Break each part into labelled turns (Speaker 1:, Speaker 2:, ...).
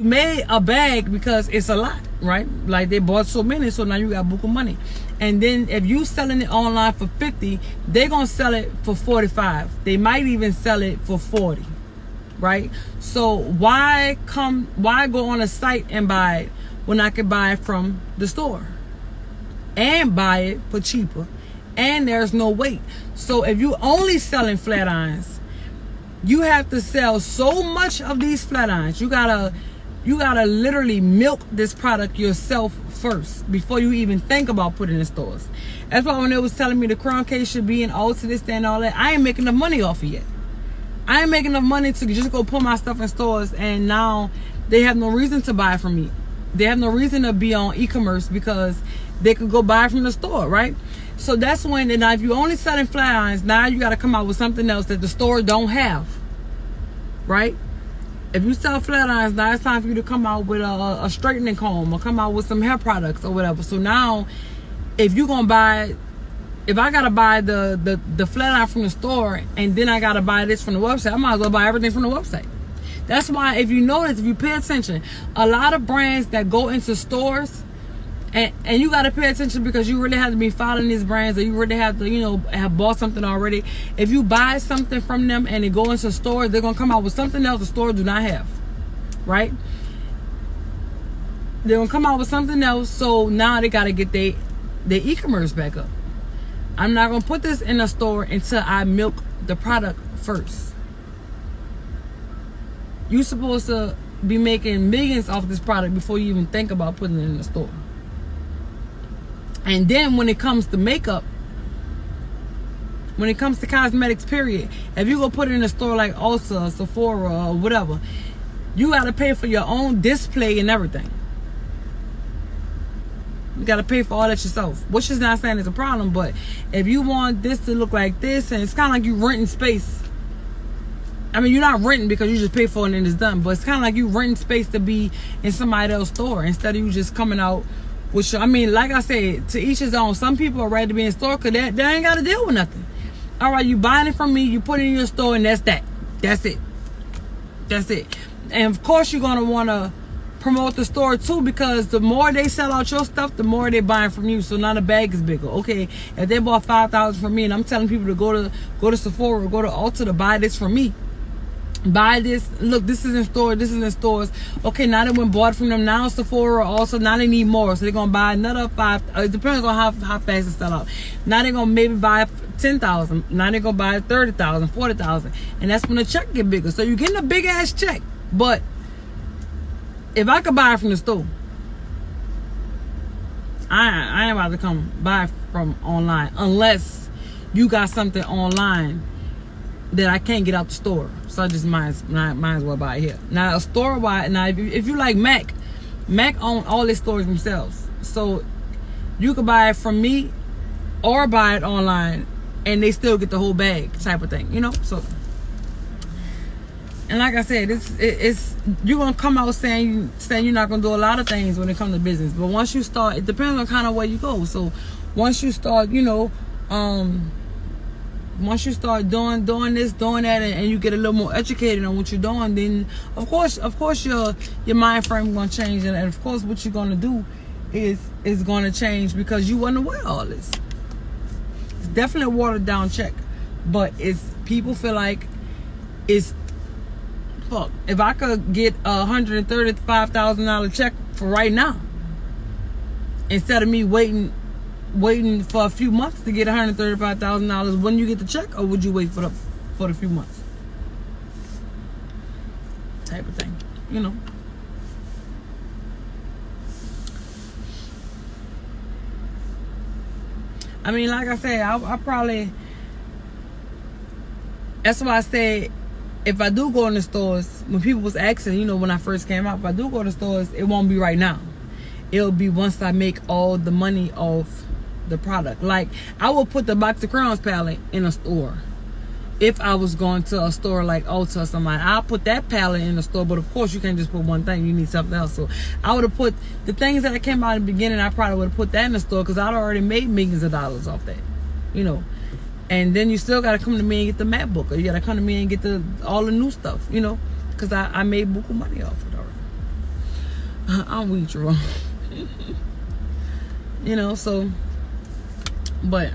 Speaker 1: made a bag because it's a lot, right? Like they bought so many, so now you got buku money. And then if you selling it online for 50, they're gonna sell it for 45. They might even sell it for 40, right? So why go on a site and buy it when I could buy it from the store and buy it for cheaper, and there's no weight? So if you only selling flat irons, you have to sell so much of these flat irons. You gotta literally milk this product yourself first before you even think about putting it in stores. That's why when they was telling me the crown case should be in Ulta, this, that, and all that, I ain't making enough money off of it yet. I ain't making enough money to just go put my stuff in stores, and now they have no reason to buy from me. They have no reason to be on e-commerce because they could go buy from the store, right? So that's when, now if you're only selling flat irons, now you got to come out with something else that the store don't have, right? If you sell flat irons, now it's time for you to come out with a straightening comb or come out with some hair products or whatever. So now, if you're gonna buy, if I gotta buy the flat iron from the store and then I gotta buy this from the website, I might as well buy everything from the website. That's why, if you notice, if you pay attention, a lot of brands that go into stores, and you got to pay attention because you really have to be following these brands, or you really have to, you know, have bought something already. If you buy something from them and it go into stores, they're going to come out with something else the store do not have, right? They're going to come out with something else, so now they got to get their e-commerce back up. I'm not going to put this in a store until I milk the product first. You're supposed to be making millions off this product before you even think about putting it in the store. And then when it comes to makeup, when it comes to cosmetics, period, if you go put it in a store like Ulta, Sephora, or whatever, you got to pay for your own display and everything. You got to pay for all that yourself, which is not saying it's a problem, but if you want this to look like this, and it's kind of like you renting space. I mean, you're not renting because you just pay for it and it's done, but it's kind of like you renting space to be in somebody else's store instead of you just coming out. Which, I mean, like I said, to each his own. Some people are ready to be in store because they ain't got to deal with nothing. All right, you buying it from me, you put it in your store, and that's that. That's it. That's it. And, of course, you're going to want to promote the store, too, because the more they sell out your stuff, the more they're buying from you. So now the bag is bigger. Okay, if they bought $5,000 from me, and I'm telling people to go to Sephora or go to Ulta to buy this from me, buy this, look, this is in store, this is in stores. Okay, now they went bought from them. Now Sephora also, now they need more, so they're gonna buy another 5. It depends on how fast it sell out. Now they're gonna maybe buy 10,000. Now they're gonna buy 30,000, 40,000, and that's when the check get bigger. So you're getting a big ass check. But if I could buy it from the store, I ain't about to come buy from online unless you got something online that I can't get out the store. So I just might as well buy it here. Now a store wide, now if you like Mac own all their stores themselves. So you could buy it from me or buy it online and they still get the whole bag type of thing, you know? So, and like I said, it's you're gonna come out saying you're not gonna do a lot of things when it comes to business. But once you start, it depends on kind of where you go. So once you start, you know, once you start doing this, doing that, and you get a little more educated on what you're doing, then of course your mind frame is gonna change, and of course what you're gonna do is gonna change because you wasn't aware of all this. It's definitely a watered down check, but it's people feel like it's fuck. If I could get $135,000 check for right now, instead of me waiting for a few months to get $135,000, when you get the check, or would you wait for the few months? Type of thing, you know. I mean, like I said, I probably, that's why I say, if I do go in the stores, when people was asking, you know, when I first came out, if I do go to stores, it won't be right now. It'll be once I make all the money off the product. Like, I will put the Box of Crowns palette in a store. If I was going to a store like Ulta or something, I'll put that palette in the store. But of course, you can't just put one thing. You need something else. So I would have put the things that came out in the beginning. I probably would have put that in the store because I'd already made millions of dollars off that, you know. And then you still got to come to me and get the MacBook, or you got to come to me and get all the new stuff, you know, because I made buku money off it already. I'm weak, Jerome. You know, so, but,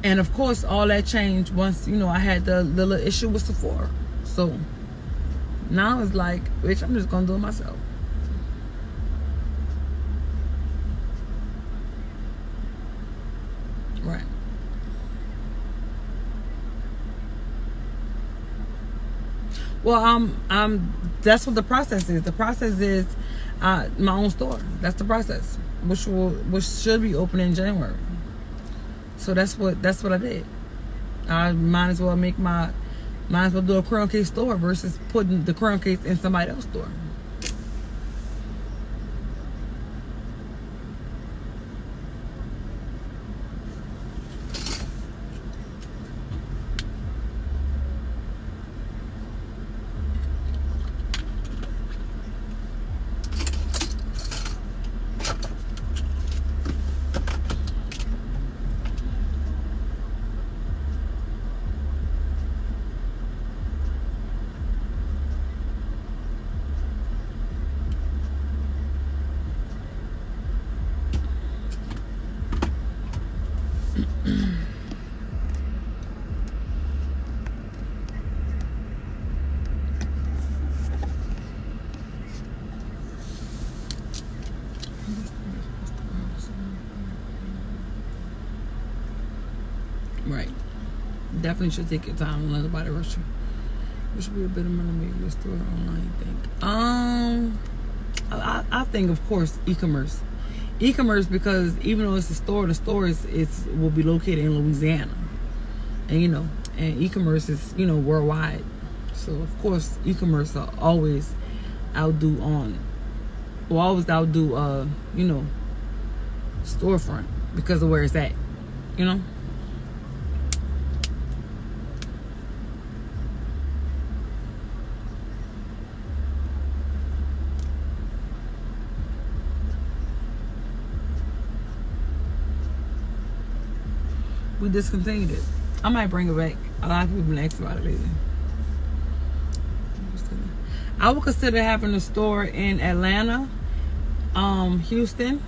Speaker 1: and of course, all that changed once, you know, I had the little issue with Sephora. So, now it's like, bitch, I'm just gonna do it myself. Right. Well, that's what the process is. The process is my own store. That's the process, which should be open in January. So that's what I did. I might as well do a crown case store versus putting the crown case in somebody else's store. Right. Definitely should take your time and let nobody rush you. It should be a bit of money to make your store online, I think. I think, of course, e-commerce. E-commerce, because even though it's a store, the store will be located in Louisiana. And, you know, and e-commerce is, you know, worldwide. So, of course, e-commerce will always outdo, you know, storefront because of where it's at, you know? We discontinued it. I might bring it back. A lot of people have been asking about it lately. I would consider having a store in Atlanta, Houston,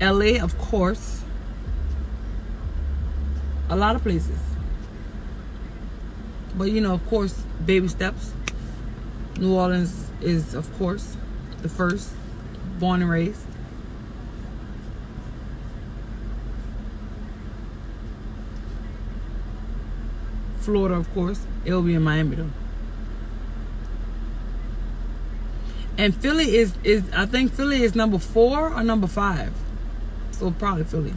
Speaker 1: LA, of course. A lot of places. But, you know, of course, baby steps. New Orleans is, of course, the first. Born and raised. Florida, of course. It'll be in Miami, though. And Philly is I think Philly is number 4 or number 5. So probably Philly.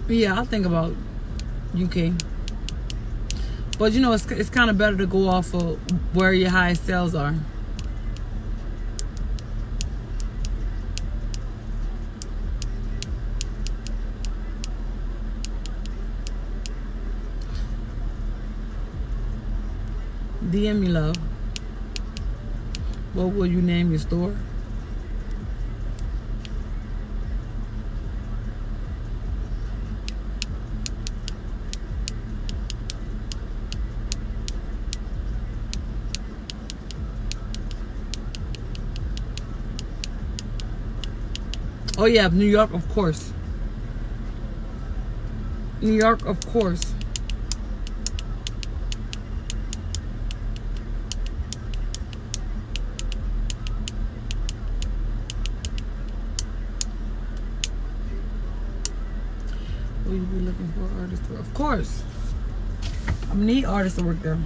Speaker 1: But yeah, I'll think about UK. But you know, it's kind of better to go off of where your highest sales are. DM me, love. What will you name your store? Oh yeah, New York, of course. New York, of course. Will you be looking for artists to work? Of course. I need artists to work there.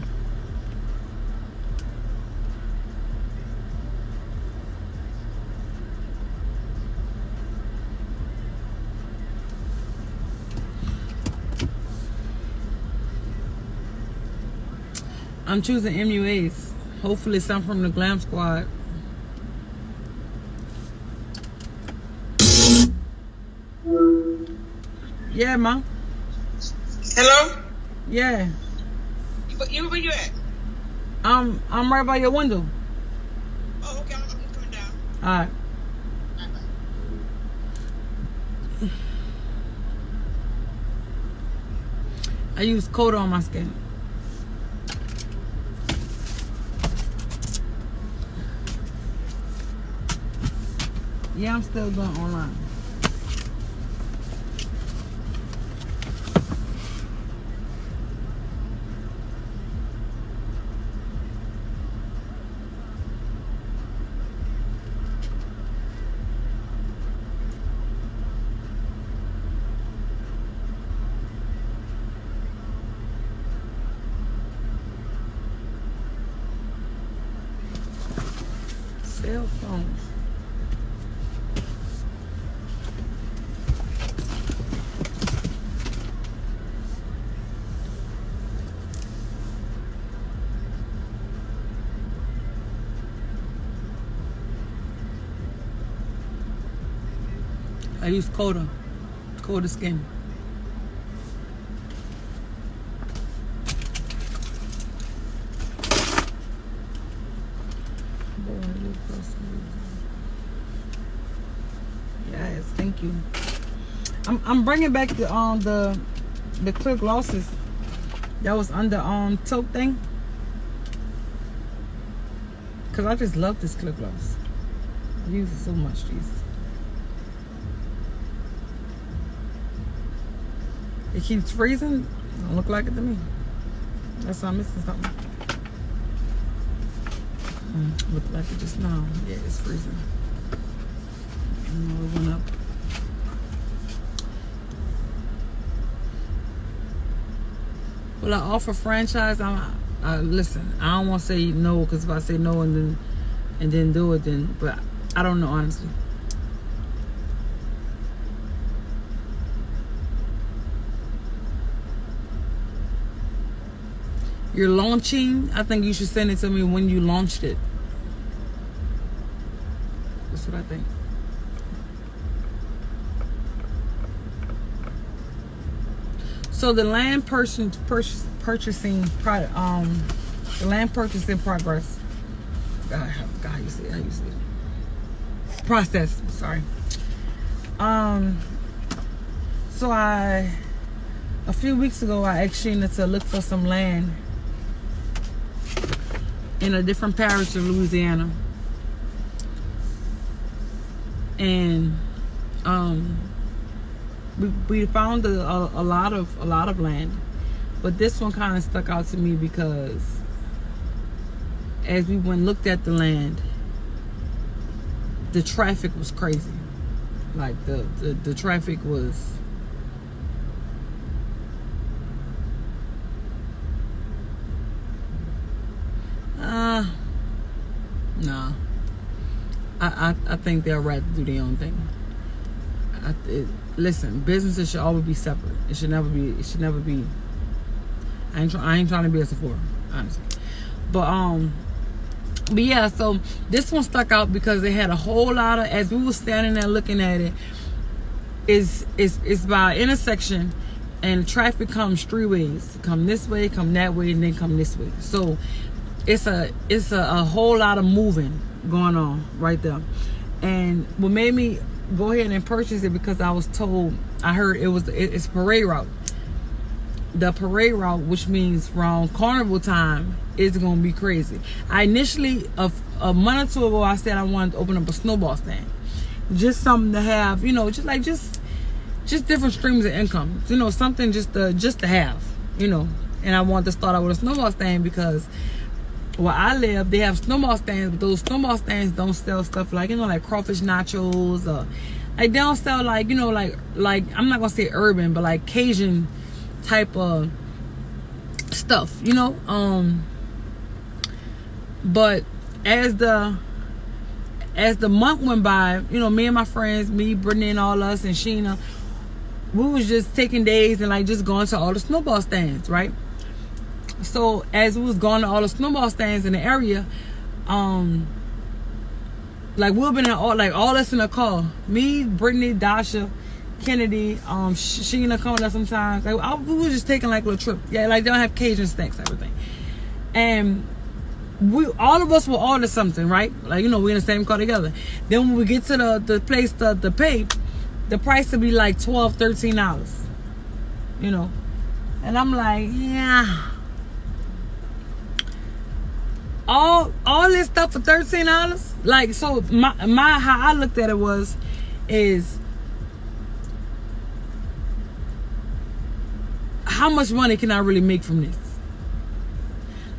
Speaker 1: I'm choosing MUAs. Hopefully some from the Glam Squad. Yeah, Ma.
Speaker 2: Hello?
Speaker 1: Yeah.
Speaker 2: Where you at?
Speaker 1: I'm right by your window.
Speaker 2: Oh, okay. I'm coming down.
Speaker 1: All right. I use Coda on my skin. Yeah, I'm still going online. Cell phones. I use Coda skin. Yes, thank you. I'm bringing back the clear glosses that was under taupe thing, cause I just love this clear gloss. I use it so much, Jesus. It keeps freezing. Don't look like it to me. That's why I'm missing something. Looked like it just now. Yeah, it's freezing. I know it went up. Will I offer franchise? Listen, I don't want to say no, because if I say no and then do it, then, but I don't know, honestly. You're launching? I think you should send it to me when you launched it. That's what I think. So the land purchasing product, the land purchase in progress. God, how you say it? Process. Sorry. So a few weeks ago, I asked Sheena to look for some land in a different parish of Louisiana, and we found a lot of land, but this one kind of stuck out to me because as we went and looked at the land, the traffic was crazy. Like the traffic was. Nah. I think they'll rather do their own thing. Listen, businesses should always be separate. It should never be. I ain't trying to be a Sephora, honestly. But yeah, so this one stuck out because it had a whole lot of, as we were standing there looking at it, it's by intersection, and traffic comes three ways. Come this way, come that way, and then come this way. So it's a whole lot of moving going on right there. And what made me go ahead and purchase it, because I was told, I heard it's parade route. The parade route, which means around carnival time, is gonna be crazy. I initially, a month or two ago, I said I wanted to open up a snowball stand, just something to have, just different streams of income, something just to have, And I wanted to start out with a snowball stand because where I live, they have snowball stands, but those snowball stands don't sell stuff like, like crawfish nachos, or like they don't sell like, like I'm not gonna say urban, but like Cajun type of stuff, But as the month went by, me and my friends, me, Brittany, and all us, and Sheena, we was just taking days and like just going to all the snowball stands, right? So as we was going to all the snowball stands in the area, like we've been in all us in a car. Me, Brittany, Dasha, Kennedy, Sheena coming up sometimes. Like we was just taking like a little trip. Yeah, like they don't have Cajun snacks, everything. And all of us will order something, right? Like, you know, we're in the same car together. Then when we get to the place to pay, the price will be like $12, $13, you know. And I'm like, yeah, all this stuff for $13. Like, so my how I looked at it is how much money can I really make from this?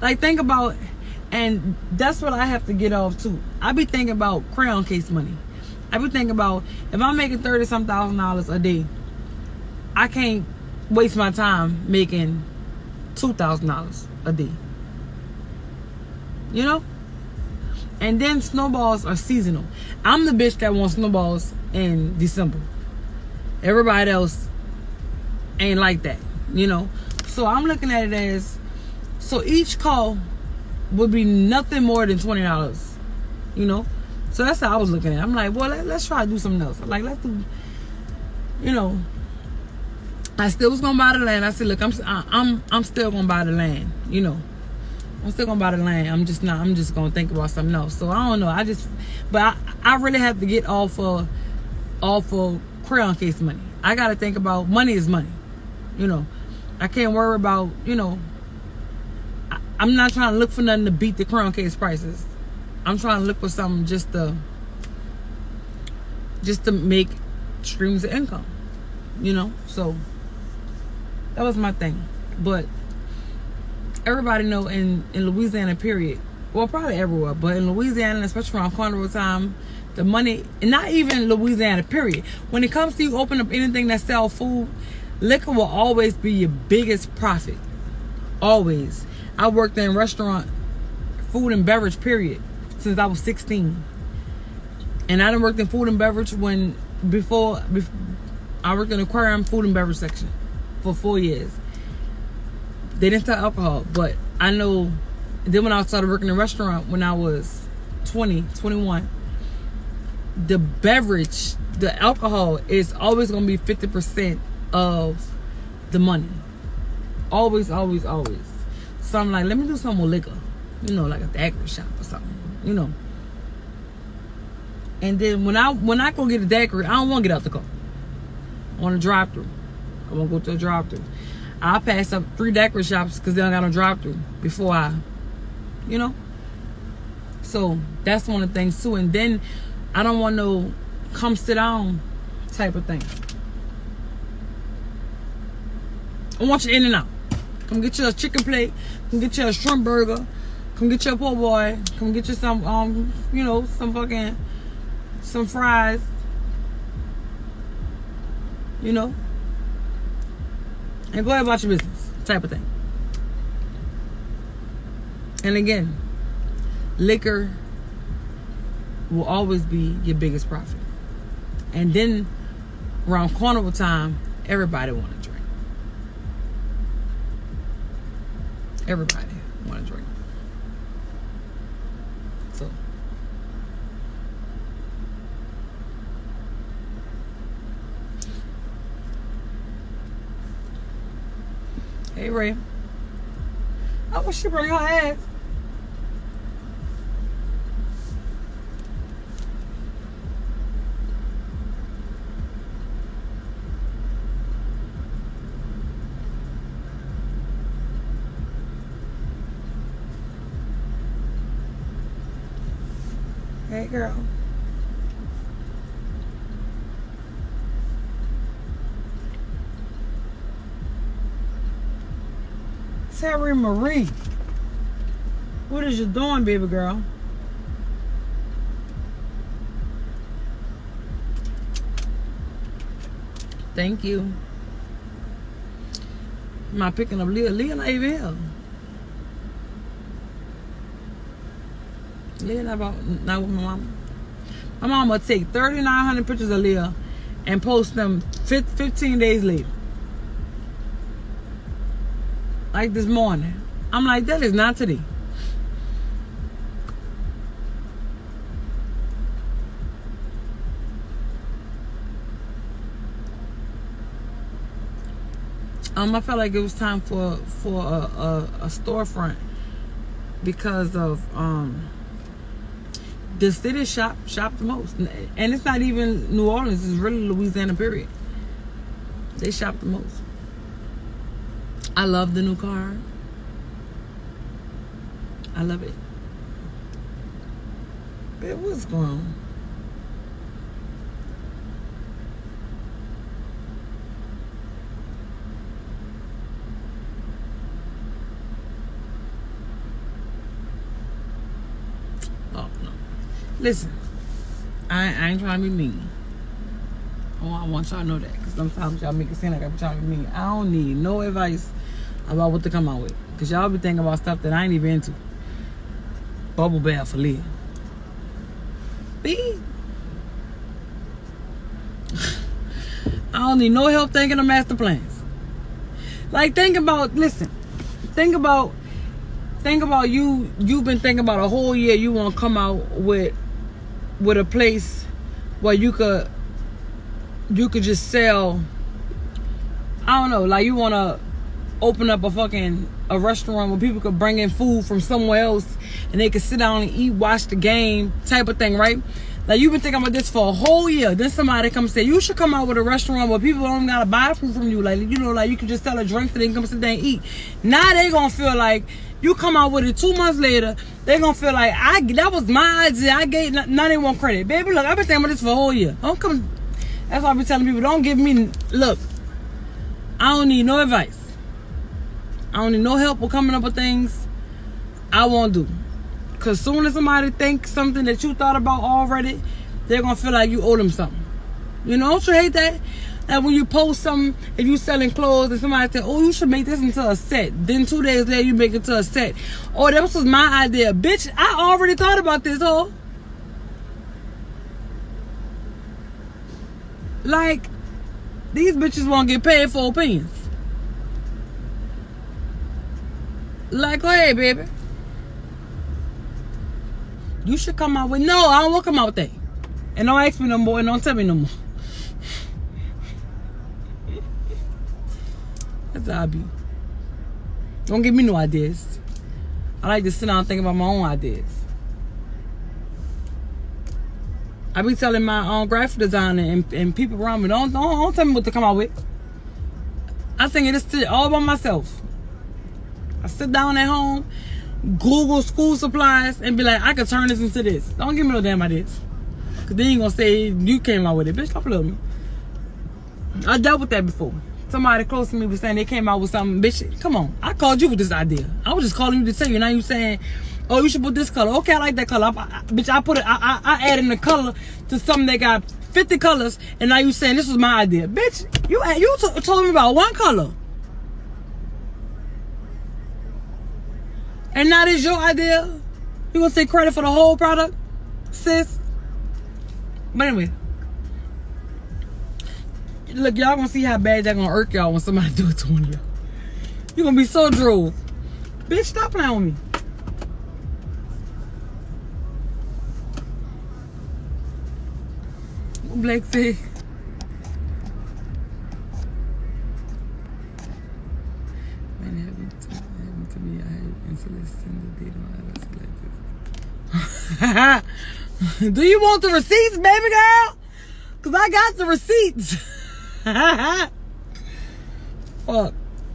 Speaker 1: Like, think about, and that's what I have to get off too. I be thinking about crayon case money. I be thinking about, if I'm making $30-some thousand a day, I can't waste my time making $2,000 a day. You know? And then snowballs are seasonal. I'm the bitch that wants snowballs in December. Everybody else ain't like that, you know? So I'm looking at it as, so each call would be nothing more than $20, you know? So that's how I was looking at it. I'm like, well, let's try to do something else. Like, let's do, you know, I still was gonna buy the land. I said, look, I'm still gonna buy the land, you know. I'm still gonna buy the land. I'm just gonna think about something else. So I don't know. But I really have to get off of crayon case money. I gotta think about, money is money, you know. I can't worry about, you know, I'm not trying to look for nothing to beat the crayon case prices. I'm trying to look for something just to make streams of income, you know. So that was my thing. But everybody know in Louisiana, period, well, probably everywhere, but in Louisiana, especially around carnival time, the money, and not even Louisiana, period, when it comes to you open up anything that sell food, liquor will always be your biggest profit. Always. I worked in restaurant, food and beverage, period, since I was 16. And I done worked in food and beverage before I worked in the aquarium food and beverage section for 4 years. They didn't sell alcohol, but I know. Then when I started working in a restaurant when I was 21, the beverage, the alcohol is always going to be 50% of the money. Always, always, always. So I'm like, let me do something with liquor, you know, like a daiquiri shop or something, you know. And then when I go get a daiquiri, I don't want to get out the car. I want to drive through. I want to go to a drive through. I'll pass up 3 daiquiri shops because they don't got no drive through before I, you know. So that's one of the things too. And then I don't want no come sit down type of thing. I want you in and out. Come get you a chicken plate. Come get you a shrimp burger. Come get you a po' boy. Come get you some, you know, some fries. You know. And go ahead about your business. Type of thing. And again, liquor will always be your biggest profit. And then around carnival time, everybody want to drink. Everybody want to drink. So hey Ray. I wish she bring her ass. Hey girl. Terry Marie. What is you doing, baby girl? Thank you. Am I picking up Leah? Leah not even here. Leah not with my mama. My mama take 3,900 pictures of Leah and post them 15 days later. Like this morning. I'm like, that is not today. I felt like it was time for a storefront because of the city shop the most, and it's not even New Orleans. It's really Louisiana. Period. They shop the most. I love the new car. I love it. But what's going on? Oh no! Listen, I ain't trying to be mean. Oh, I want y'all to know that, because sometimes y'all make it seem like I'm trying to be mean. I don't need no advice about what to come out with, because y'all be thinking about stuff that I ain't even into. Bubble bath for Leah. B. I don't need no help thinking of master plans. Like, think about you. You've been thinking about a whole year. You want to come out with a place where you could just sell. I don't know. Like, you want to open up a restaurant where people could bring in food from somewhere else and they could sit down and eat, watch the game, type of thing, right? Like, you've been thinking about this for a whole year. Then somebody comes and say, you should come out with a restaurant where people don't gotta buy food from you. Like, you know, like, you can just sell a drink so they can come sit there and eat. Now they gonna feel like you come out with it 2 months later. They gonna feel like that was my idea. I gave, now they want credit. Baby, look, I've been thinking about this for a whole year. Don't come. That's why I be telling people, don't give me, look, I don't need no advice. I don't need no help with coming up with things I won't do. Because soon as somebody thinks something that you thought about already, they're going to feel like you owe them something. You know, don't you hate that? Like when you post something, if you selling clothes and somebody says, oh, you should make this into a set. Then 2 days later, you make it to a set. Oh, that was my idea. Bitch, I already thought about this, oh. Like, these bitches won't get paid for opinions. Like, go ahead, baby. You should come out with, no, I don't want to come out with that. And don't ask me no more and don't tell me no more. That's how I be. Don't give me no ideas. I like to sit down and think about my own ideas. I be telling my graphic designer and people around me, don't tell me what to come out with. I think it is all by myself. I sit down at home, Google school supplies, and be like, I could turn this into this. Don't give me no damn ideas. Because then you're going to say you came out with it. Bitch, stop playing with me. I dealt with that before. Somebody close to me was saying they came out with something. Bitch, come on. I called you with this idea. I was just calling you to tell you. Now you saying, oh, you should put this color. Okay, I like that color. Bitch, I added the color to something that got 50 colors, and now you saying this was my idea. Bitch, you told me about one color. And now this your idea? You gonna take credit for the whole product, sis? But anyway, look, y'all gonna see how bad that gonna irk y'all when somebody do it to one of y'all. You gonna be so droll. Bitch, stop playing with me. Black say, man, it happened to me. I had instantly send the date on like this. Do you want the receipts, baby girl? Cause I got the receipts. Fuck,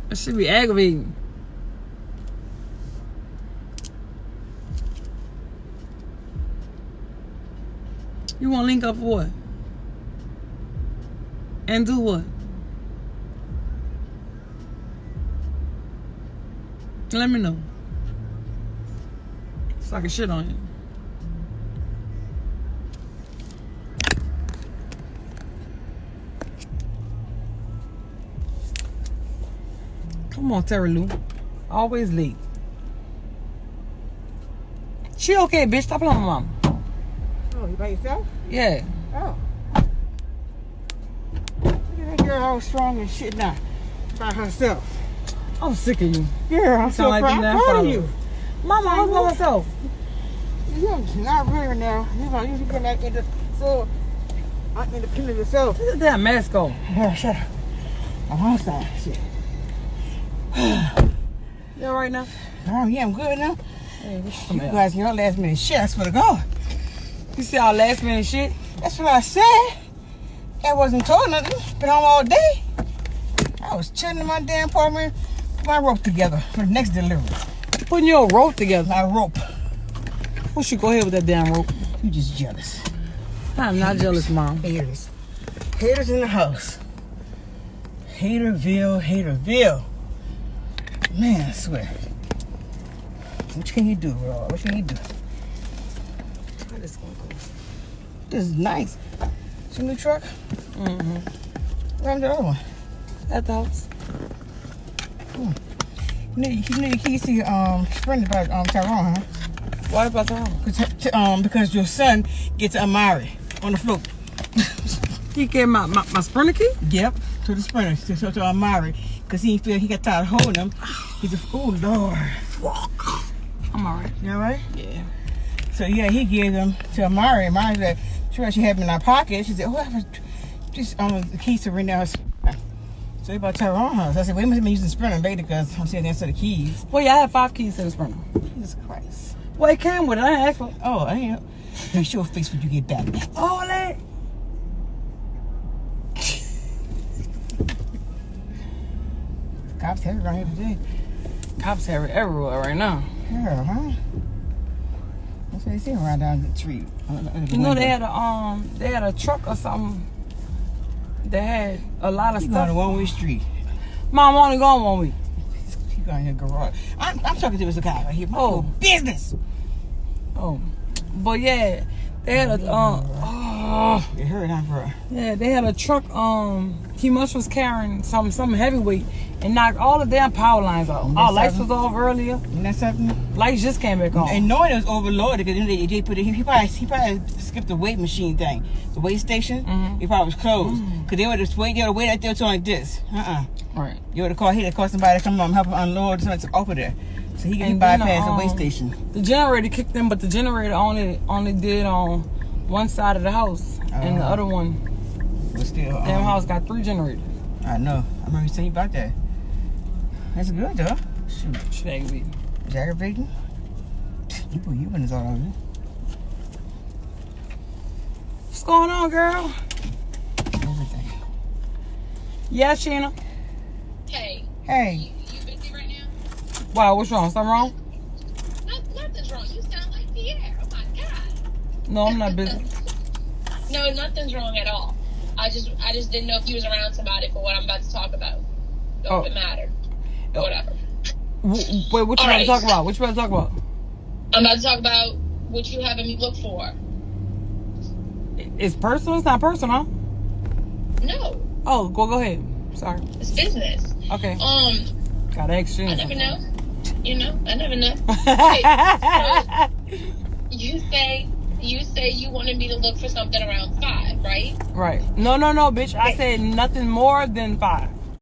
Speaker 1: that should be aggravating. You want to link up for what? And do what? Let me know. So I can shit on you. Come on, Terry Lou. Always late. She okay, bitch. Stop playing with my mom.
Speaker 2: Oh, you by yourself?
Speaker 1: Yeah.
Speaker 2: Oh. Look at that girl all strong and shit now. By herself.
Speaker 1: I'm sick of you.
Speaker 2: Yeah, I'm so
Speaker 1: like
Speaker 2: proud of you.
Speaker 1: Mama, I'm by myself.
Speaker 2: You're not really now. You get back into so independent yourself.
Speaker 1: Look at that mask on.
Speaker 2: Yeah, shut up. I'm outside. Shit.
Speaker 1: You all right now?
Speaker 2: Oh, yeah, I'm good now.
Speaker 1: Hey,
Speaker 2: You guys, your last minute shit. I swear to God.
Speaker 1: You see our last minute shit?
Speaker 2: That's what I said. I wasn't told nothing. Been home all day. I was chilling in my damn apartment. Put my rope together for the next delivery.
Speaker 1: Putting your rope together.
Speaker 2: My rope.
Speaker 1: We should go ahead with that damn rope.
Speaker 2: You just jealous.
Speaker 1: I'm not jealous, Mom.
Speaker 2: Haters. Haters in the house. Haterville. Man, I swear. What can you do, bro? What can you do?
Speaker 1: How this gonna go?
Speaker 2: This is nice. It's a new truck?
Speaker 1: Mm-hmm.
Speaker 2: Where's the other one?
Speaker 1: At the house.
Speaker 2: You know your keys to your friend about Tyrone, huh?
Speaker 1: Why about that?
Speaker 2: Because your son gets Amari on the float.
Speaker 1: He gave my Sprinter key?
Speaker 2: Yep, to the Sprinter, to Amari. Because he feel he got tired of holding him. He's a, oh Lord.
Speaker 1: I'm alright.
Speaker 2: You alright?
Speaker 1: Yeah.
Speaker 2: So yeah, he gave them to Amari. Amari said, sure, she had them in our pocket. She said, oh, I have just the keys to Renee house. So he bought Tyrone house. I said, we must have been using Sprinter later because I'm sitting there instead of keys.
Speaker 1: Well, yeah, I have 5 keys to the Sprinter.
Speaker 2: Jesus Christ.
Speaker 1: Well, it came with it. I didn't ask for it.
Speaker 2: Oh, I ain't. Now show a face when you get back.
Speaker 1: Oh, that.
Speaker 2: Cops have it around here today.
Speaker 1: Cops have it everywhere right now.
Speaker 2: Yeah, huh? That's what they see around down the street.
Speaker 1: You know they had a truck or something that had a lot of
Speaker 2: you
Speaker 1: stuff.
Speaker 2: on a one-way street.
Speaker 1: Mom only going one way.
Speaker 2: Keep going in your garage. I'm talking to this guy right here. My
Speaker 1: Oh.
Speaker 2: business.
Speaker 1: Oh, but yeah, they had a
Speaker 2: It hurt, huh, bro?
Speaker 1: yeah, they had a truck. He must was carrying some heavyweight and knocked all the damn power lines off. Our lights was off earlier.
Speaker 2: Isn't that something?
Speaker 1: Lights just came back on.
Speaker 2: And knowing it was overloaded because they put it. He probably skipped the weight machine thing, the weight station. He probably was closed because they would have wait out there till like this.
Speaker 1: Right.
Speaker 2: You would have called. He'd have called somebody to come help him unload something off of there. So he
Speaker 1: And
Speaker 2: bypassed
Speaker 1: then,
Speaker 2: the weight station.
Speaker 1: The generator kicked in, but the generator only did on one side of the house, and the other one,
Speaker 2: But still,
Speaker 1: damn house got 3 generators.
Speaker 2: I know. I remember you saying about that. That's good though. Shoot.
Speaker 1: Shit aggravating.
Speaker 2: Is that aggravating? You put you in this all over.
Speaker 1: What's going on, girl?
Speaker 2: Everything.
Speaker 1: Yeah, Sheena.
Speaker 3: Hey.
Speaker 2: Hey.
Speaker 3: You busy right now?
Speaker 1: Wow, what's wrong? Something wrong?
Speaker 3: Nothing's wrong. You sound like Pierre. Oh my God.
Speaker 1: No, I'm not busy.
Speaker 3: No, nothing's wrong at all. I just didn't know if you was around somebody for what I'm about to talk about. Don't it matter. Whatever.
Speaker 1: Wait, what you about to talk about? What you about to talk about?
Speaker 3: I'm about to talk about what you having me look for.
Speaker 1: It's personal? It's not personal, huh?
Speaker 3: No.
Speaker 1: Oh, go ahead. Sorry.
Speaker 3: It's business.
Speaker 1: Okay. Gotta ask you.
Speaker 3: I never know. You know, I never know. Wait, so you say you wanted me to look for something around 5, right?
Speaker 1: Right. No, bitch. I said nothing more than 5.